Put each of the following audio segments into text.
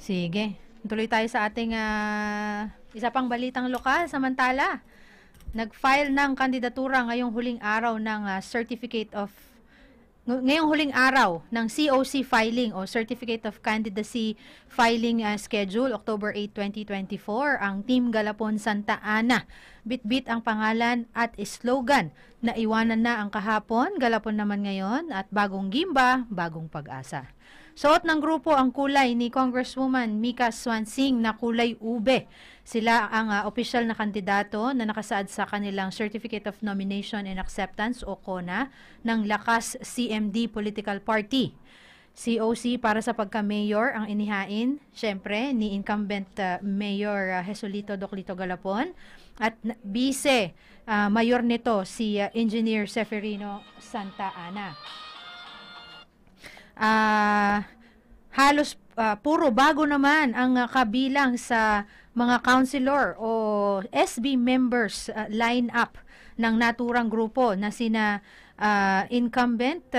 Sige. Tuloy tayo sa ating isa pang balitang lokal. Samantala, nag-file ng kandidatura ngayong huling araw ng ngayong huling araw ng COC filing o Certificate of Candidacy filing schedule, October 8, 2024, ang Team Galapon Santa Ana. Bitbit ang pangalan at slogan na iwanan na ang kahapon, Galapon naman ngayon, at bagong Gimba, bagong pag-asa. Suot ng grupo ang kulay ni Congresswoman Mika Swansing na kulay ube. Sila ang opisyal na kandidato na nakasaad sa kanilang Certificate of Nomination and Acceptance o CONA ng Lakas CMD Political Party. COC para sa pagka-mayor ang inihain, syempre, ni incumbent Mayor Jesolito Doclito Galapon at vice mayor nito si Engineer Seferino Santa Ana. Halos puro bago naman ang kabilang sa mga councilor o SB members line-up ng naturang grupo na sina incumbent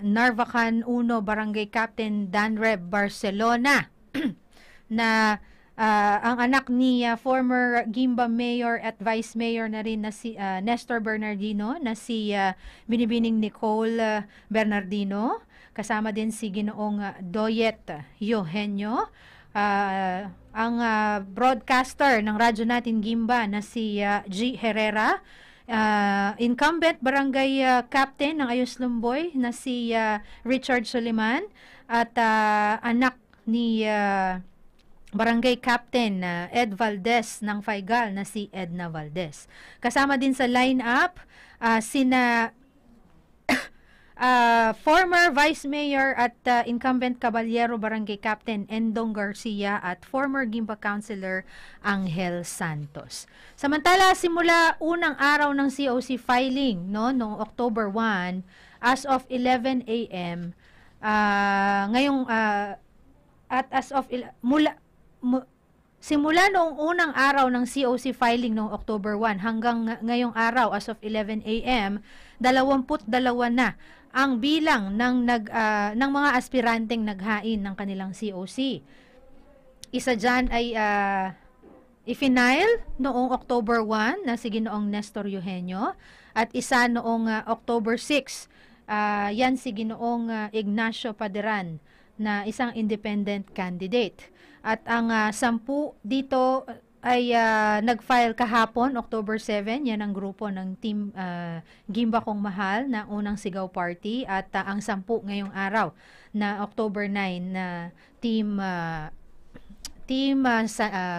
Narvacan 1 Barangay Captain Danreb Barcelona na ang anak ni former Gimba Mayor at Vice Mayor na rin na si Nestor Bernardino na si Binibining Nicole Bernardino. Kasama din si Ginoong Doyet Eugenio, ang broadcaster ng radyo natin Gimba na si G. Herrera, incumbent barangay captain ng Ayos Lumboy na si Richard Soliman, at anak ni barangay captain Ed Valdez ng Faigal na si Edna Valdez. Kasama din sa lineup sina former Vice Mayor at incumbent Caballero Barangay Captain Endong Garcia at former Gimba Councilor Angel Santos. Samantala, simula unang araw ng COC filing noong October 1 as of 11 a.m. Ngayong simula noong unang araw ng COC filing noong October 1 hanggang ngayong araw as of 11 a.m., 22 na ang bilang ng mga aspiranteng naghain ng kanilang COC. Isa dyan ay ifinail noong October 1 na si Ginoong Nestor Eugenio at isa noong October 6. Yan si Ginoong Ignacio Paderan na isang independent candidate. At ang 10 dito ay nag-file kahapon, October 7. Yan ang grupo ng Team Gimba Kong Mahal na unang sigaw party. At ang 10 ngayong araw na October 9 na Team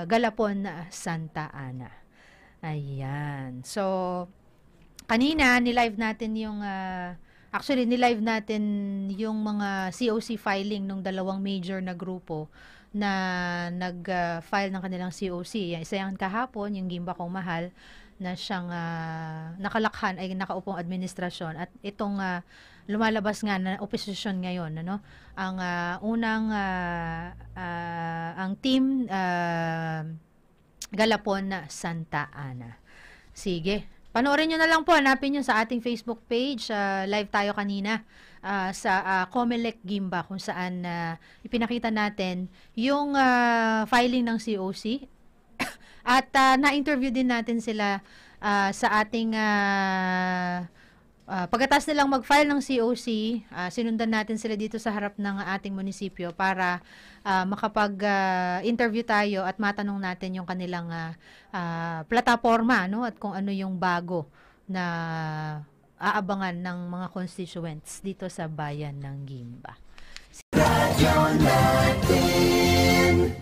Galapon Santa Ana. Ayan. So, kanina nilive natin yung nilive natin yung mga COC filing ng dalawang major na grupo na nag-file ng kanilang COC. Isa yan kahapon, yung Gimba Kong Mahal, na siyang nakalakhan ay nakaupong administrasyon. At itong lumalabas nga na oposisyon ngayon, ang unang ang Team Galapon Santa Ana. Sige. Panoorin nyo na lang po, hanapin nyo sa ating Facebook page, live tayo kanina sa Comelec Gimba kung saan ipinakita natin yung filing ng COC at na-interview din natin sila sa ating pagkatapos nilang mag-file ng COC, sinundan natin sila dito sa harap ng ating munisipyo para makapag-interview tayo at matanong natin yung kanilang plataforma, at kung ano yung bago na aabangan ng mga constituents dito sa bayan ng Gimba. Radio natin.